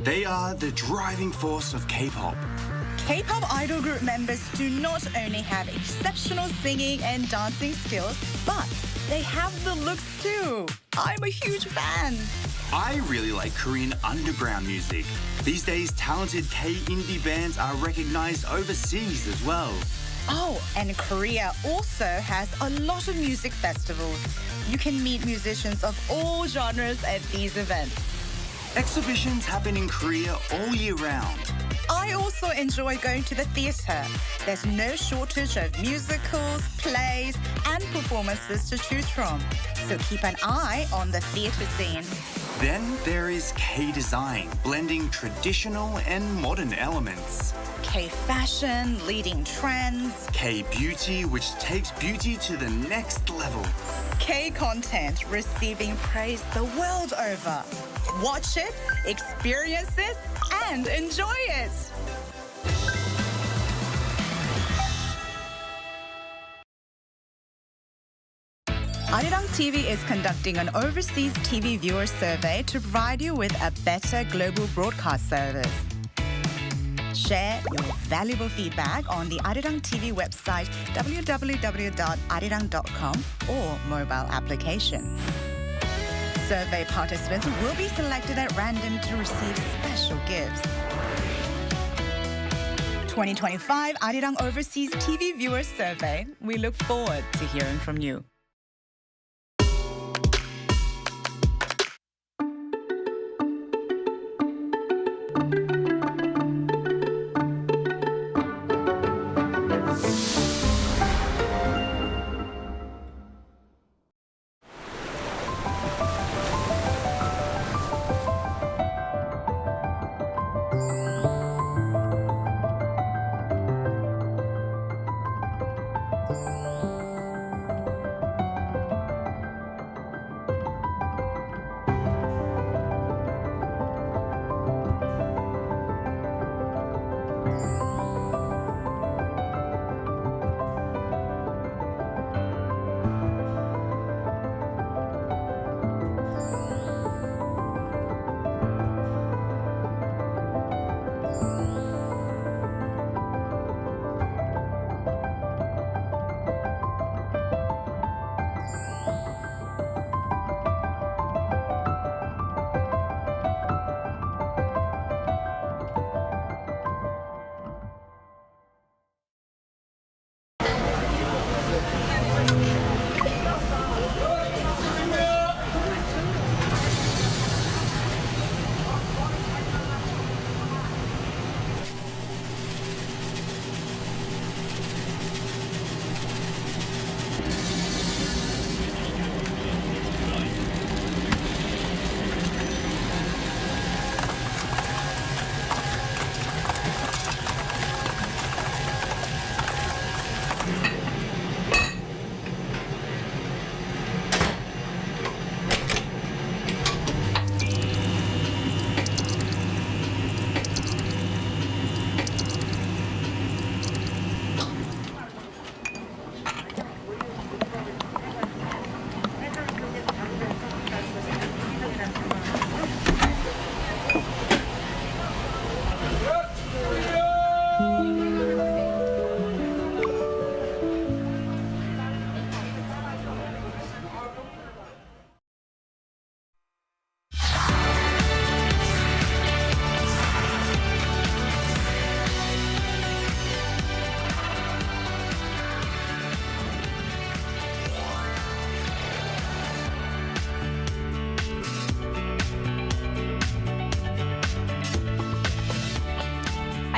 They are the driving force of K-pop. K-pop idol group members do not only have exceptional singing and dancing skills, but they have the looks too. I'm a huge fan. I really like Korean underground music. These days, talented K-indie bands are recognized overseas as well. Oh, and Korea also has a lot of music festivals. You can meet musicians of all genres at these events. Exhibitions happen in Korea all year round. I also enjoy going to the theatre. There's no shortage of musicals, plays, and performances to choose from. So keep an eye on the theatre scene. Then there is K-design, blending traditional and modern elements. K-fashion, leading trends. K-beauty, which takes beauty to the next level. K-content, receiving praise the world over. Watch it, experience it, and enjoy it. Arirang TV is conducting an overseas TV viewer survey to provide you with a better global broadcast service. Share your valuable feedback on the Arirang TV website www.arirang.com or mobile application. Survey participants will be selected at random to receive special gifts. 2025 Arirang Overseas TV Viewers Survey. We look forward to hearing from you.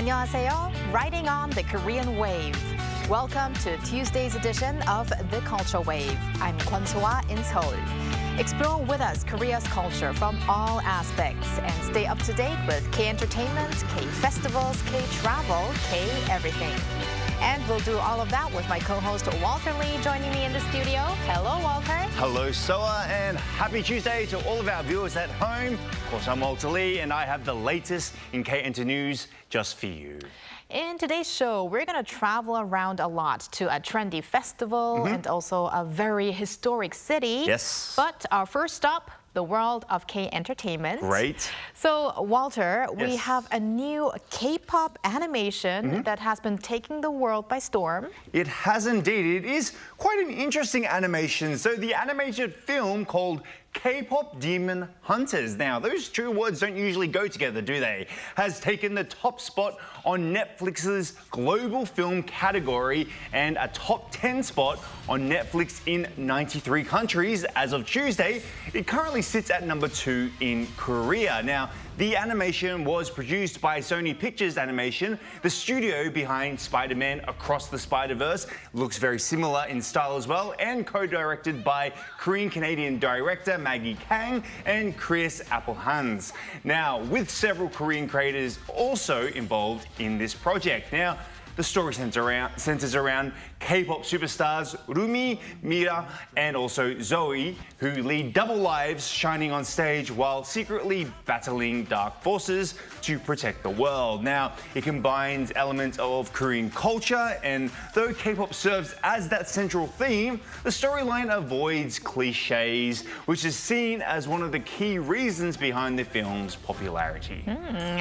안녕하세요. Riding on the Korean wave. Welcome to Tuesday's edition of The Culture Wave. I'm Kwon So-ah in Seoul. Explore with us Korea's culture from all aspects and stay up to date with K-entertainment, K-festivals, K-travel, K-everything. And we'll do all of that with my co-host Walter Lee joining me in the studio. Hello, Walter. Hello, Soa, and happy Tuesday to all of our viewers at home. Of course, I'm Walter Lee, and I have the latest in K-Enter news just for you. In today's show, we're going to travel around a lot to a trendy festival and also a very historic city. Yes. But our first stop, the world of K-entertainment. Great. So, Walter, we Yes. have a new K-pop animation that has been taking the world by storm. It has indeed. It is quite an interesting animation. So the animated film called K-pop Demon Hunters. Now, those two words don't usually go together, do they? Has taken the top spot on Netflix's global film category and a top 10 spot on Netflix in 93 countries. As of Tuesday, it currently sits at number 2 in Korea. Now, the animation was produced by Sony Pictures Animation, the studio behind Spider-Man Across the Spider-Verse. Looks very similar in style as well, and co-directed by Korean-Canadian director Maggie Kang and Chris Applehans. Now, with several Korean creators also involved in this project. Now, the story centers around K-pop superstars Rumi, Mira, and also Zoe, who lead double lives shining on stage while secretly battling dark forces to protect the world. Now, it combines elements of Korean culture, and though K-pop serves as that central theme, the storyline avoids cliches, which is seen as one of the key reasons behind the film's popularity.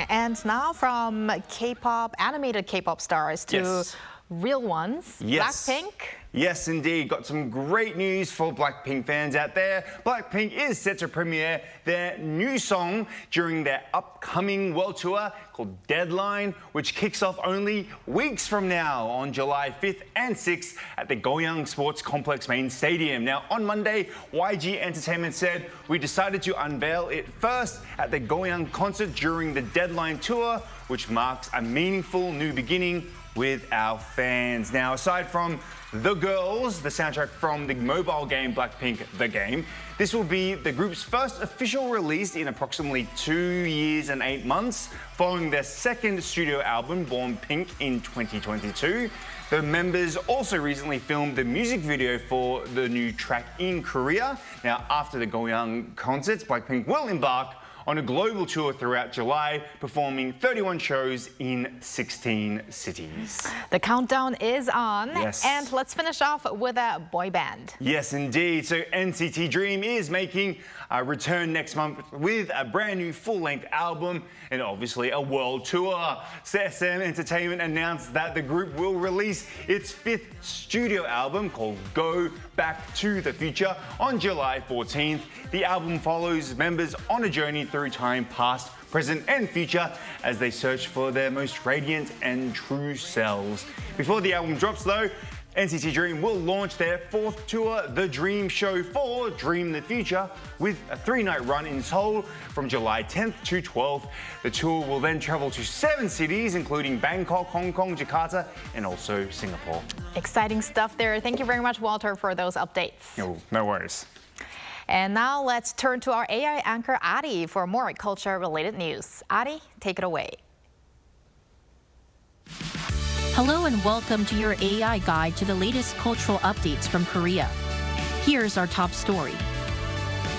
And now from K-pop, animated K-pop stars to Yes. real ones, Yes. Blackpink. Yes, indeed. Got some great news for Blackpink fans out there. Blackpink is set to premiere their new song during their upcoming world tour called Deadline, which kicks off only weeks from now on July 5th and 6th at the Gyeongju Sports Complex main stadium. Now, on Monday, YG Entertainment said, "We decided to unveil it first at the Gyeongju concert during the Deadline tour, which marks a meaningful new beginning with our fans." Now, aside from The Girls, the soundtrack from the mobile game Blackpink The Game, this will be the group's first official release in approximately 2 years and 8 months, following their second studio album, Born Pink, in 2022. The members also recently filmed the music video for the new track in Korea. Now, after the Gyeongju concerts, Blackpink will embark on a global tour throughout July, performing 31 shows in 16 cities. The countdown is on. Yes. And let's finish off with a boy band. Yes, indeed. So NCT Dream is making a return next month with a brand new full-length album and obviously a world tour. SM Entertainment announced that the group will release its 5th studio album called Go Back to the Future on July 14th. The album follows members on a journey through time past, present and future as they search for their most radiant and true selves. Before the album drops though, NCT Dream will launch their 4th tour, The Dream Show 4, Dream the Future, with a 3-night run in Seoul from July 10th to 12th. The tour will then travel to 7 cities, including Bangkok, Hong Kong, Jakarta, and also Singapore. Exciting stuff there. Thank you very much, Walter, for those updates. No worries. And now let's turn to our AI anchor, Ari, for more culture-related news. Ari, take it away. Hello and welcome to your AI guide to the latest cultural updates from Korea. Here's our top story.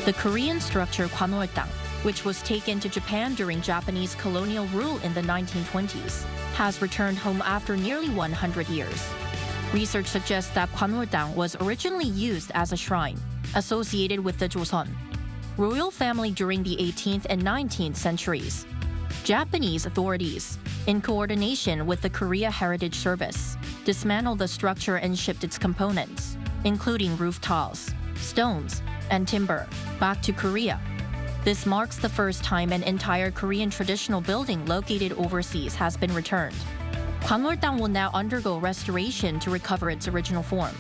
The Korean structure Kwanwoltang, which was taken to Japan during Japanese colonial rule in the 1920s, has returned home after nearly 100 years. Research suggests that Kwanwoltang was originally used as a shrine, associated with the Joseon royal family during the 18th and 19th centuries. Japanese authorities, in coordination with the Korea Heritage Service, dismantled the structure and shipped its components, including roof tiles, stones, and timber, back to Korea. This marks the first time an entire Korean traditional building located overseas has been returned. Kwanwoltang will now undergo restoration to recover its original form.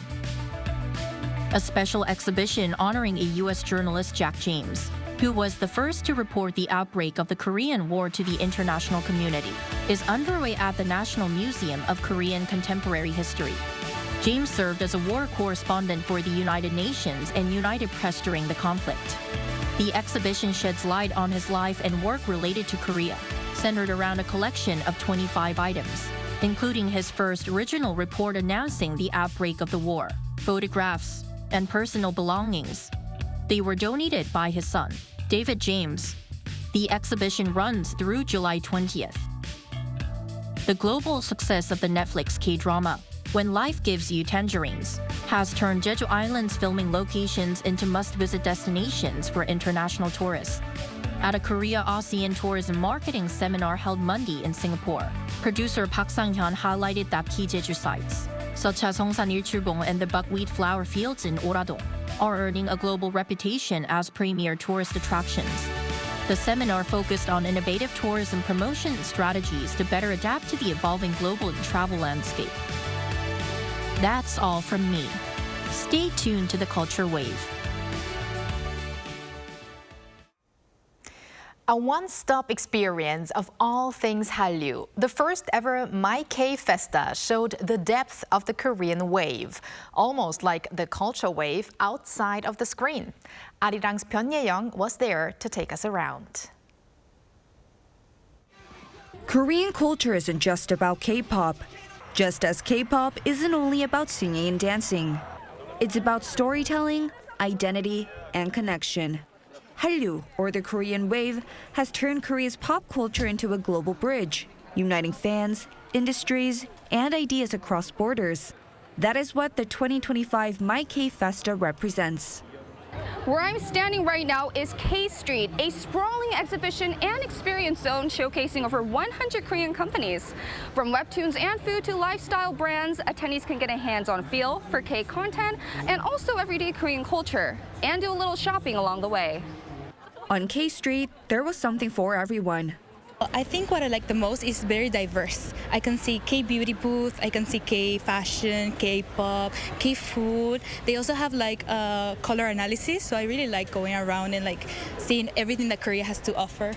A special exhibition honoring a U.S. journalist, Jack James, who was the first to report the outbreak of the Korean War to the international community, is underway at the National Museum of Korean Contemporary History. James served as a war correspondent for the United Nations and United Press during the conflict. The exhibition sheds light on his life and work related to Korea, centered around a collection of 25 items, including his first original report announcing the outbreak of the war, photographs, and personal belongings. They were donated by his son, David James. The exhibition runs through July 20th. The global success of the Netflix K-drama When Life Gives You Tangerines has turned Jeju Island's filming locations into must-visit destinations for international tourists. At a Korea ASEAN Tourism Marketing Seminar held Monday in Singapore, producer Park Sang-hyun highlighted that key Jeju sites, such as Hongsan Ilchulbong and the buckwheat flower fields in Oradong, are earning a global reputation as premier tourist attractions. The seminar focused on innovative tourism promotion strategies to better adapt to the evolving global travel landscape. That's all from me. Stay tuned to the Culture Wave. A one-stop experience of all things Hallyu. The first ever MyK Festa showed the depth of the Korean wave, almost like the culture wave outside of the screen. Arirang's Yeong was there to take us around. Korean culture isn't just about K-pop. Just as K-pop isn't only about singing and dancing. It's about storytelling, identity, and connection. Hallyu, or the Korean wave, has turned Korea's pop culture into a global bridge, uniting fans, industries, and ideas across borders. That is what the 2025 MyK Festa represents. Where I'm standing right now is K Street, a sprawling exhibition and experience zone showcasing over 100 Korean companies. From webtoons and food to lifestyle brands, attendees can get a hands-on feel for K content and also everyday Korean culture, and do a little shopping along the way. On K Street, there was something for everyone. I think what I like the most is very diverse. I can see K-beauty booth, I can see K-fashion, K-pop, K-food. They also have like color analysis, so I really like going around and like seeing everything that Korea has to offer.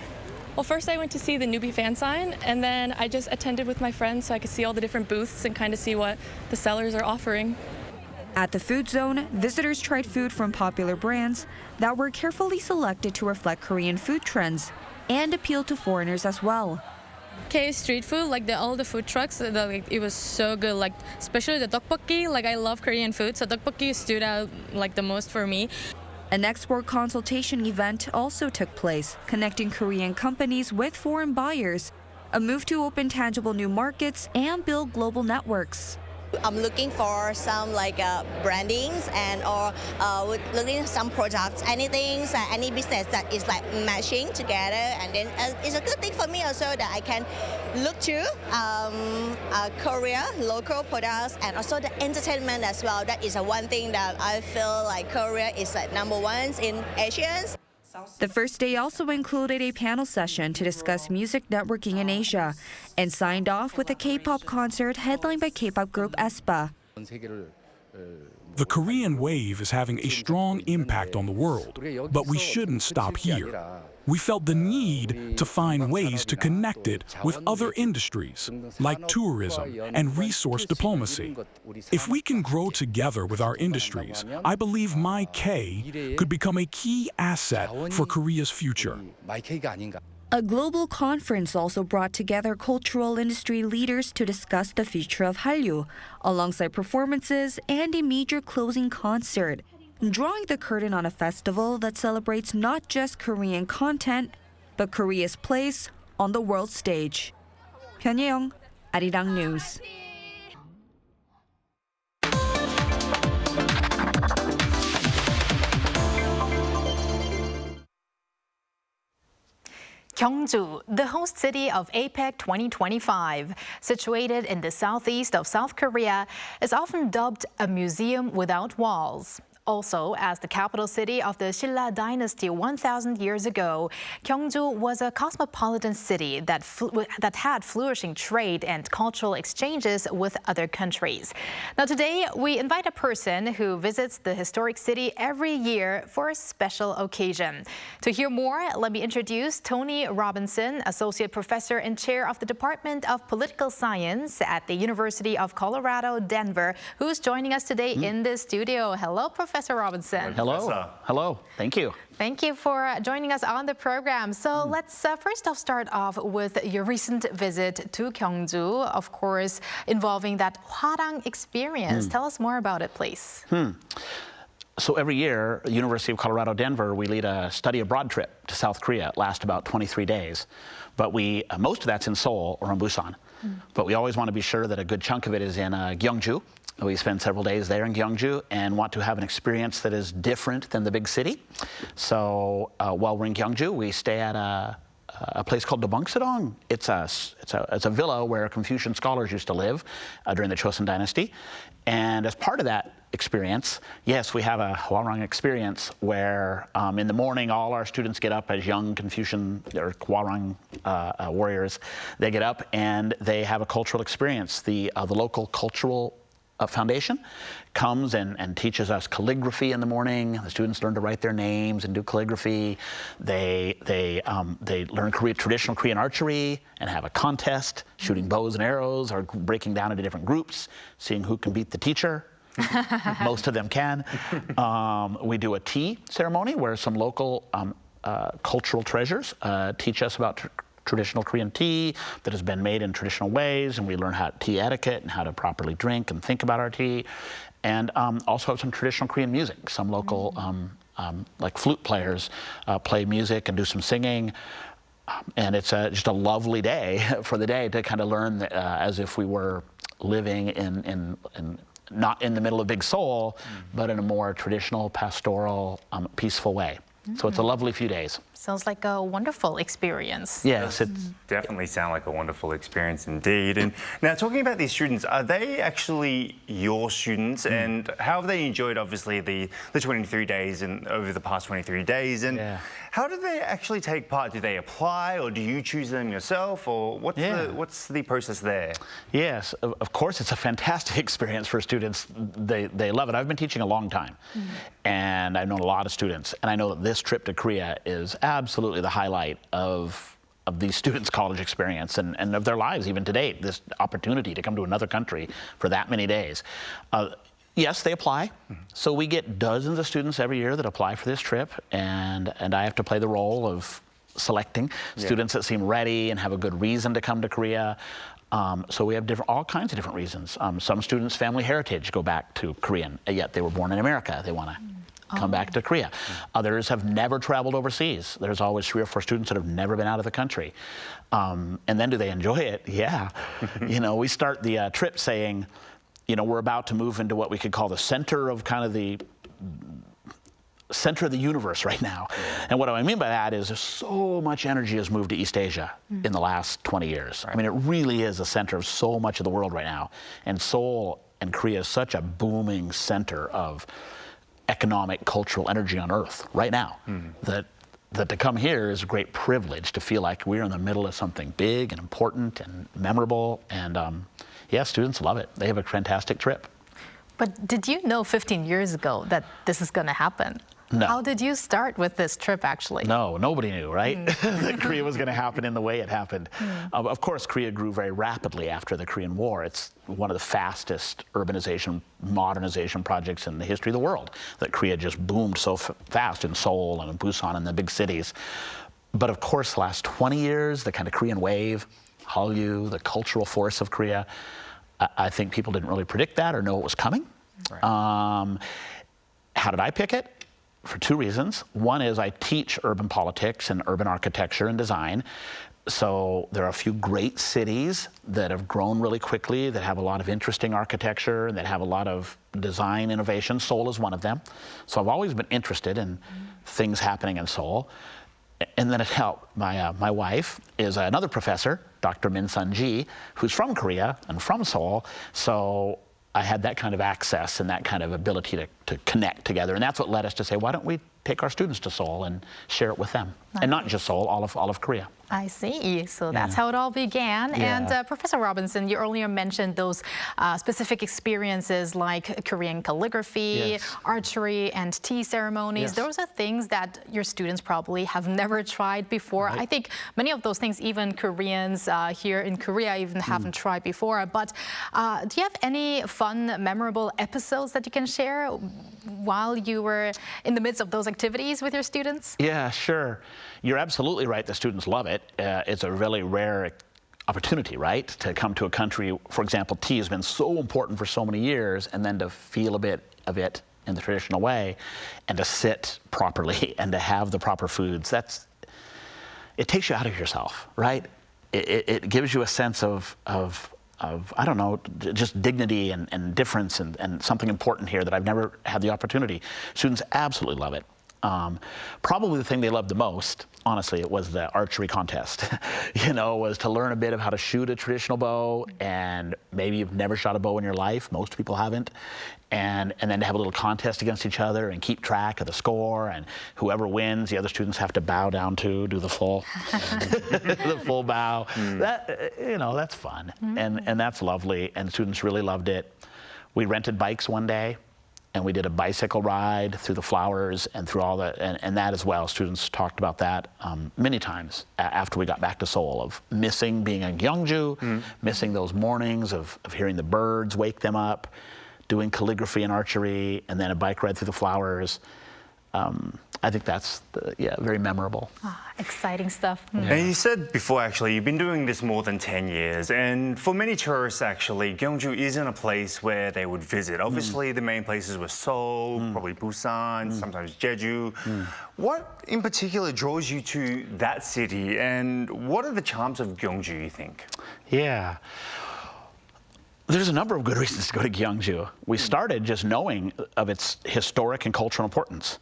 Well, first I went to see the newbie fan sign, and then I just attended with my friends so I could see all the different booths and kind of see what the sellers are offering. At the food zone, visitors tried food from popular brands that were carefully selected to reflect Korean food trends and appeal to foreigners as well. K street food, like all the food trucks, it was so good. Like especially the tteokbokki. Like I love Korean food, so tteokbokki stood out like the most for me. An export consultation event also took place, connecting Korean companies with foreign buyers, a move to open tangible new markets and build global networks. I'm looking for some like brandings and or looking at some products, anything, any business that is like matching together, and then it's a good thing for me also that I can look to Korea local products and also the entertainment as well. That is one thing that I feel like Korea is like #1 in Asians. The first day also included a panel session to discuss music networking in Asia and signed off with a K-pop concert headlined by K-pop group aespa. The Korean wave is having a strong impact on the world, but we shouldn't stop here. We felt the need to find ways to connect it with other industries, like tourism and resource diplomacy. If we can grow together with our industries, I believe MyK could become a key asset for Korea's future. A global conference also brought together cultural industry leaders to discuss the future of Hallyu, alongside performances and a major closing concert, drawing the curtain on a festival that celebrates not just Korean content, but Korea's place on the world stage. Yeong, Arirang News. Gyeongju, the host city of APEC 2025, situated in the southeast of South Korea, is often dubbed a museum without walls. Also, as the capital city of the Silla dynasty 1,000 years ago, Gyeongju was a cosmopolitan city that had flourishing trade and cultural exchanges with other countries. Now today, we invite a person who visits the historic city every year for a special occasion. To hear more, let me introduce Tony Robinson, Associate Professor and Chair of the Department of Political Science at the University of Colorado, Denver, who's joining us today in the studio. Hello, Professor Robinson. Hello. Hello. Thank you. Thank you for joining us on the program. So let's first off start off with your recent visit to Gyeongju, of course, involving that hwarang experience. Tell us more about it, please. So every year, the University of Colorado, Denver, we lead a study abroad trip to South Korea. It lasts about 23 days. But most of that's in Seoul or in Busan. But we always want to be sure that a good chunk of it is in Gyeongju. We spend several days there in Gyeongju and want to have an experience that is different than the big city. So while we're in Gyeongju, we stay at a place called the Bangsadong. It's a villa where Confucian scholars used to live during the Joseon Dynasty. And as part of that experience, yes, we have a hwarang experience where in the morning all our students get up as young Confucian or hwarang warriors. They get up and they have a cultural experience. The local cultural foundation comes and teaches us calligraphy in the morning. The students learn to write their names and do calligraphy. They learn traditional Korean archery and have a contest, shooting bows and arrows or breaking down into different groups, seeing who can beat the teacher. Most of them can. We do a tea ceremony where some local cultural treasures teach us about traditional Korean tea that has been made in traditional ways, and we learn tea etiquette and how to properly drink and think about our tea. And also have some traditional Korean music. Some local like flute players play music and do some singing. And it's just a lovely day for the day to kind of learn as if we were living in not in the middle of big Seoul, but in a more traditional, pastoral, peaceful way. So it's a lovely few days. Sounds like a wonderful experience. Yes, it definitely sounds like a wonderful experience indeed. And now, talking about these students, are they actually your students? And how have they enjoyed, obviously, the 23 days and over the past 23 days? And how do they actually take part? Do they apply, or do you choose them yourself, or what's the process there? Yes, of course, it's a fantastic experience for students. They love it. I've been teaching a long time, and I've known a lot of students, and I know that this trip to Korea is absolutely the highlight of these students' college experience and of their lives even to date, this opportunity to come to another country for that many days. Yes, they apply. So we get dozens of students every year that apply for this trip, and I have to play the role of selecting students that seem ready and have a good reason to come to Korea. So we have all kinds of different reasons. Some students' family heritage go back to Korean, yet they were born in America. They want to come back to Korea. Others have never traveled overseas. There's always 3 or 4 students that have never been out of the country. And then do they enjoy it? Yeah. You know, we start the trip saying, you know, we're about to move into what we could call the center of the universe right now. And what do I mean by that is so much energy has moved to East Asia in the last 20 years. I mean, it really is a center of so much of the world right now. And Seoul and Korea is such a booming center of economic, cultural energy on Earth right now that to come here is a great privilege to feel like we're in the middle of something big and important and memorable. And yeah, students love it. They have a fantastic trip. But did you know 15 years ago that this is going to happen? No. How did you start with this trip, actually? No, nobody knew, right? That Korea was going to happen in the way it happened. Of course, Korea grew very rapidly after the Korean War. It's one of the fastest urbanization, modernization projects in the history of the world, that Korea just boomed so fast in Seoul and in Busan and the big cities. But of course, the last 20 years, the kind of Korean wave, Hallyu, the cultural force of Korea, I think people didn't really predict that or know it was coming. How did I pick it? For 2 reasons. One is I teach urban politics and urban architecture and design. So there are a few great cities that have grown really quickly, that have a lot of interesting architecture, and that have a lot of design innovation. Seoul is one of them. So I've always been interested in things happening in Seoul. And then it helped. My wife is another professor, Dr. Min Sun-ji, who's from Korea and from Seoul. So I had that kind of access and that kind of ability to connect together. And that's what led us to say, why don't we take our students to Seoul and share it with them? And not just Seoul, all of Korea. I see. So that's how it all began. And Professor Robinson, you earlier mentioned those specific experiences like Korean calligraphy, archery, and tea ceremonies. Those are things that your students probably have never tried before. I think many of those things, even Koreans here in Korea, even haven't tried before. But do you have any fun, memorable episodes that you can share while you were in the midst of those activities with your students? Yeah, sure. You're absolutely right. The students love it. It's a really rare opportunity, right? To come to a country, for example, tea has been so important for so many years, and then to feel a bit of it in the traditional way, and to sit properly and to have the proper foods, it takes you out of yourself, right? It gives you a sense of I don't know, just dignity and difference and something important here that I've never had the opportunity. Students absolutely love it. Probably the thing they loved the most, honestly, it was the archery contest. Was to learn a bit of how to shoot a traditional bow, and maybe you've never shot a bow in your life. Most people haven't. And then to have a little contest against each other and keep track of the score, and whoever wins, the other students have to bow down to, do the full, the full bow. That's fun, and that's lovely, and students really loved it. We rented bikes one day, and we did a bicycle ride through the flowers and through all that, and that as well. Students talked about that many times after we got back to Seoul, of missing being in Gyeongju, missing those mornings of hearing the birds wake them up, doing calligraphy and archery, and then a bike ride through the flowers. I think that's very memorable. Exciting stuff. And you said before, actually, you've been doing this more than 10 years. And for many tourists, actually, Gyeongju isn't a place where they would visit. Obviously, the main places were Seoul, probably Busan, sometimes Jeju. What in particular draws you to that city? And what are the charms of Gyeongju, you think? Yeah. There's a number of good reasons to go to Gyeongju. We started just knowing of its historic and cultural importance.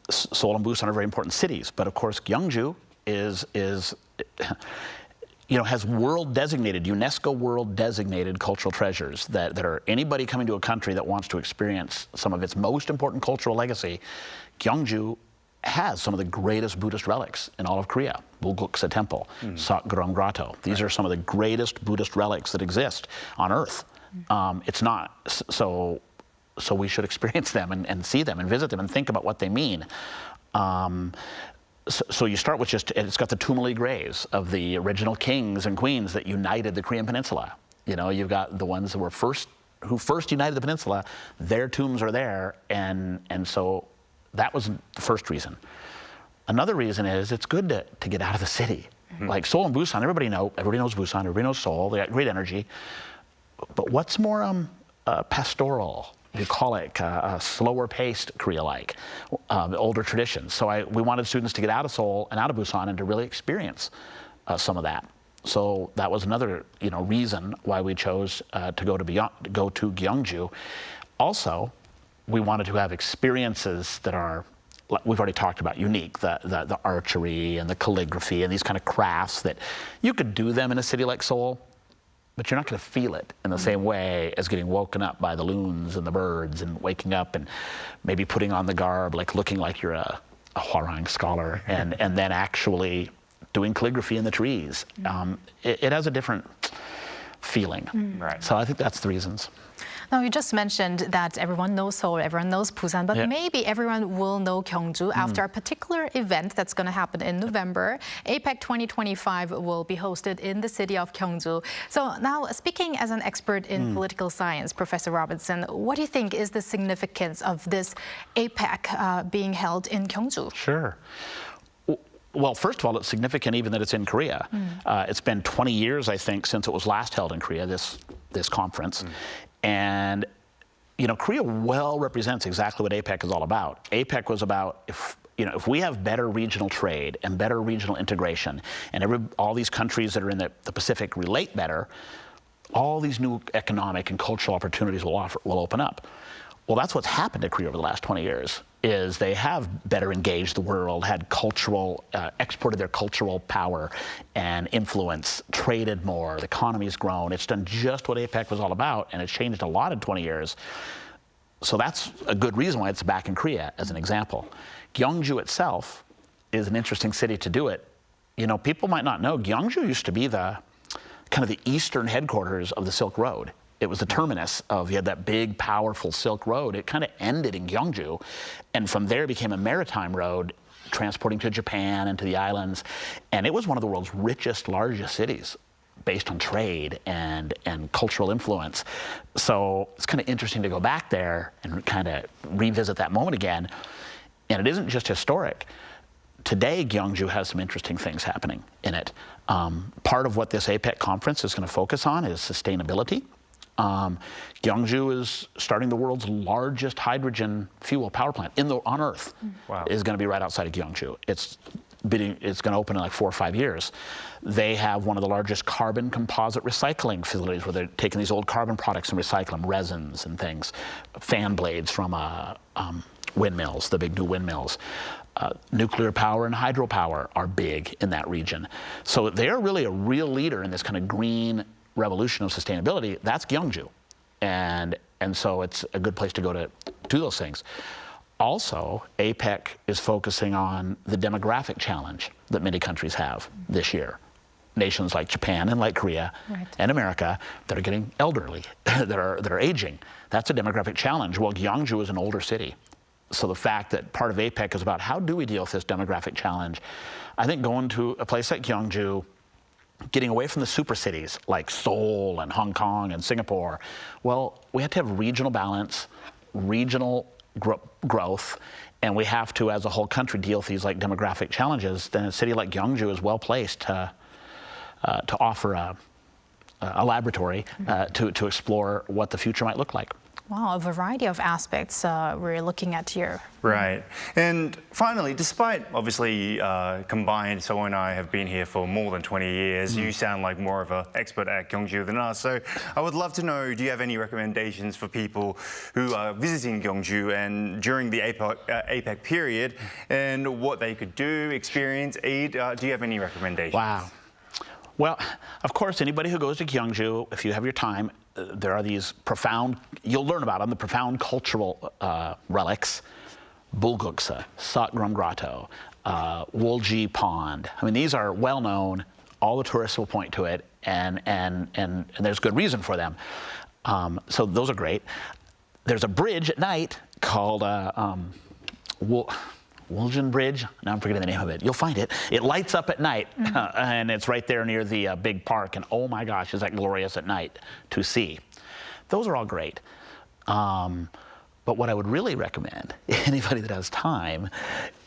Seoul and Busan are very important cities, but of course Gyeongju has UNESCO world designated cultural treasures that are anybody coming to a country that wants to experience some of its most important cultural legacy. Gyeongju has some of the greatest Buddhist relics in all of Korea. Bulguksa Temple, Sakgyeong Grotto. These are some of the greatest Buddhist relics that exist on Earth. It's not so we should experience them and see them and visit them and think about what they mean. So you start with it's got the tumuli graves of the original kings and queens that united the Korean Peninsula. You've got the ones who first united the peninsula. Their tombs are there, and so that was the first reason. Another reason is it's good to get out of the city. Like Seoul and Busan, everybody knows Busan, everybody knows Seoul, they got great energy. But what's more pastoral, bucolic, slower paced Korea-like, older traditions. So we wanted students to get out of Seoul and out of Busan and to really experience some of that. So that was another reason why we chose to go to Gyeongju. Also, we wanted to have experiences that are, we've already talked about, unique, the archery and the calligraphy and these kind of crafts that you could do them in a city like Seoul, but you're not going to feel it in the same way as getting woken up by the loons and the birds and waking up and maybe putting on the garb, like looking like you're a hwarang scholar, and then actually doing calligraphy in the trees. It has a different feeling. Right. So I think that's the reasons. Now, you just mentioned that everyone knows Seoul, everyone knows Busan, but maybe everyone will know Gyeongju after a particular event that's going to happen in November. APEC 2025 will be hosted in the city of Gyeongju. So now, speaking as an expert in political science, Professor Robinson, what do you think is the significance of this APEC being held in Gyeongju? Sure. Well, first of all, it's significant even that it's in Korea. It's been 20 years, I think, since it was last held in Korea, this conference. And, Korea well represents exactly what APEC is all about. APEC was about, if we have better regional trade and better regional integration, and all these countries that are in the Pacific relate better, all these new economic and cultural opportunities will open up. Well, that's what's happened to Korea over the last 20 years, is they have better engaged the world, had exported their cultural power and influence, traded more, the economy's grown. It's done just what APEC was all about, and it's changed a lot in 20 years. So that's a good reason why it's back in Korea, as an example. Gyeongju itself is an interesting city to do it. People might not know, Gyeongju used to be the eastern headquarters of the Silk Road. It was the terminus you had that big, powerful Silk Road. It kind of ended in Gyeongju, and from there became a maritime road transporting to Japan and to the islands. And it was one of the world's richest, largest cities based on trade and cultural influence. So it's kind of interesting to go back there and kind of revisit that moment again. And it isn't just historic. Today, Gyeongju has some interesting things happening in it. Part of what this APEC conference is going to focus on is sustainability. Gyeongju is starting the world's largest hydrogen fuel power plant on Earth. Wow. Is going to be right outside of Gyeongju. It's going to open in like 4 or 5 years. They have one of the largest carbon composite recycling facilities where they're taking these old carbon products and recycling them, resins and things, fan blades from windmills, the big new windmills. Nuclear power and hydropower are big in that region. So they're really a real leader in this kind of green revolution of sustainability. That's Gyeongju. And so it's a good place to go to do those things. Also, APEC is focusing on the demographic challenge that many countries have this year. Nations like Japan and like Korea and America that are getting elderly, that are aging. That's a demographic challenge. Well, Gyeongju is an older city. So the fact that part of APEC is about how do we deal with this demographic challenge, I think going to a place like Gyeongju, getting away from the super cities like Seoul and Hong Kong and Singapore, well, we have to have regional balance, regional growth, and we have to, as a whole country, deal with these like demographic challenges. Then a city like Gyeongju is well placed to offer a laboratory to explore what the future might look like. Wow, a variety of aspects we're looking at here. Right. And finally, despite obviously combined, So and I have been here for more than 20 years, you sound like more of an expert at Gyeongju than us. So I would love to know, do you have any recommendations for people who are visiting Gyeongju and during the APEC period and what they could do, experience, eat? Do you have any recommendations? Wow. Well, of course, anybody who goes to Gyeongju, if you have your time, there are these profound, you'll learn about them, the profound cultural relics. Bulguksa, Satgram Grotto, Wolji Pond. I mean, these are well known. All the tourists will point to it, and there's good reason for them. So those are great. There's a bridge at night called Woljin Bridge. Now I'm forgetting the name of it. You'll find it. It lights up at night, and it's right there near the big park. And oh my gosh, is that glorious at night to see. Those are all great. But what I would really recommend, anybody that has time,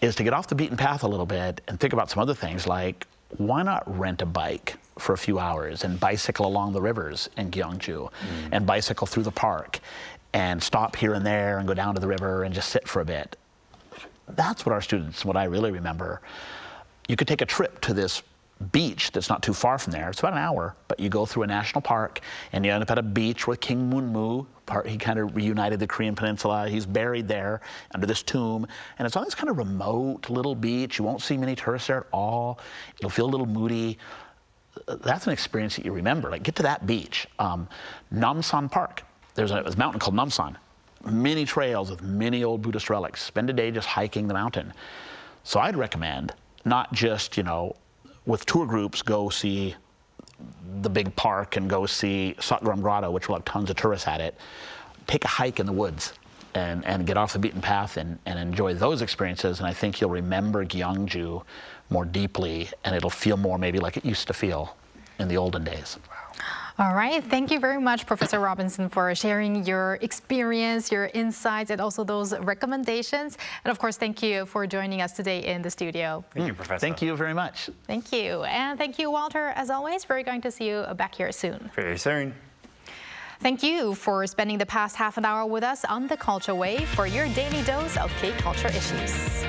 is to get off the beaten path a little bit and think about some other things, like why not rent a bike for a few hours and bicycle along the rivers in Gyeongju and bicycle through the park and stop here and there and go down to the river and just sit for a bit. That's what our students, what I really remember. You could take a trip to this beach that's not too far from there. It's about an hour, but you go through a national park and you end up at a beach with King Munmu. He kind of reunited the Korean peninsula. He's buried there under this tomb. And it's on this kind of remote little beach. You won't see many tourists there at all. It'll feel a little moody. That's an experience that you remember. Like, get to that beach. Namsan Park. There's a mountain called Namsan. Many trails with many old Buddhist relics. Spend a day just hiking the mountain. So I'd recommend not just, with tour groups, go see the big park and go see Satgram Grotto, which will have tons of tourists at it. Take a hike in the woods and get off the beaten path and enjoy those experiences. And I think you'll remember Gyeongju more deeply, and it'll feel more maybe like it used to feel in the olden days. All right. Thank you very much, Professor Robinson, for sharing your experience, your insights, and also those recommendations. And of course, thank you for joining us today in the studio. Thank you, Professor. Thank you very much. Thank you. And thank you, Walter. As always, we're going to see you back here soon. Very soon. Thank you for spending the past half an hour with us on the Culture Wave for your daily dose of K-culture issues.